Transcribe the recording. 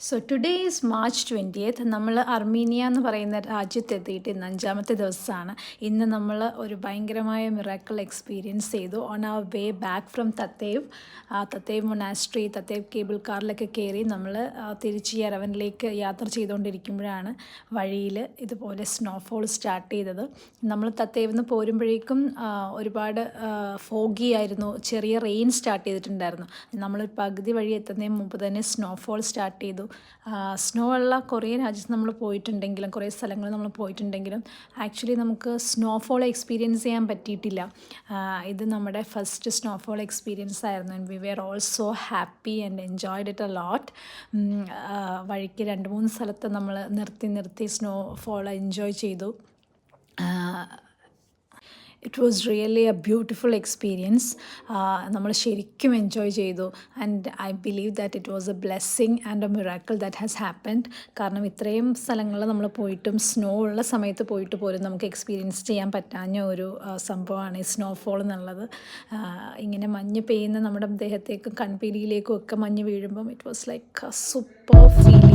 So today is March 20th. നമ്മൾ Armenia എന്ന് പറയുന്ന രാജ്യത്തെത്തിയിട്ട് ഇന്ന് 5-ാമത്തെ ദിവസമാണ്. ഇന്ന് നമ്മൾ ഒരു ഭയങ്കരമായ മിറാക്കിൾ എക്സ്പീരിയൻസ് ചെയ്തു on our way back from Tatev. Tatev monastery, Tatev cable കാറിലൊക്കെ കയറി നമ്മൾ തിരിച്ച് യെരവനിലേക്ക് യാത്ര ചെയ്തുകൊണ്ടിരിക്കുമ്പോഴാണ് വഴിയിൽ ഇതുപോലെ സ്നോഫോൾ സ്റ്റാർട്ട് ചെയ്തത്. നമ്മൾ തത്തേവിൽ നിന്ന് പോരുമ്പോഴേക്കും ഒരുപാട് ഫോഗി ആയിരുന്നു, ചെറിയ റെയിൻ സ്റ്റാർട്ട് ചെയ്തിട്ടുണ്ടായിരുന്നു. നമ്മൾ പകുതി വഴി എത്തുന്നതിന് മുമ്പ് തന്നെ സ്നോഫോൾ സ്റ്റാർട്ട് ചെയ്തു. സ്നോ ഉള്ള കുറേ രാജ്യത്ത് നമ്മൾ പോയിട്ടുണ്ടെങ്കിലും കുറേ സ്ഥലങ്ങളിൽ നമ്മൾ പോയിട്ടുണ്ടെങ്കിലും ആക്ച്വലി നമുക്ക് സ്നോഫോൾ എക്സ്പീരിയൻസ് ചെയ്യാൻ പറ്റിയിട്ടില്ല. ഇത് നമ്മുടെ ഫസ്റ്റ് സ്നോഫോൾ എക്സ്പീരിയൻസ് ആയിരുന്നു. And we were also happy and enjoyed it a lot. വഴിക്ക് 2-3 സ്ഥലത്ത് നമ്മൾ നിർത്തി സ്നോഫോൾ എൻജോയ് ചെയ്തു. It was really a beautiful experience. നമ്മൾ ശരിക്കും എൻജോയ് ചെയ്തു. And I believe that it was a blessing and a miracle that has happened. കാരണം ഇത്രയും സ്ഥലങ്ങളിൽ നമ്മൾ പോയിട്ടും സ്നോ ഉള്ള സമയത്ത് പോയിട്ട് പോലും നമുക്ക് എക്സ്പീരിയൻസ് ചെയ്യാൻ പറ്റാഞ്ഞ ഒരു സംഭവമാണ് ഈ സ്നോഫോൾ എന്നുള്ളത്. ഇങ്ങനെ മഞ്ഞ് പെയ്യുന്ന നമ്മുടെ ദേഹത്തേക്കും കൺപീലിയിലേക്കും ഒക്കെ മഞ്ഞ് വീഴുമ്പം it was like a super feeling.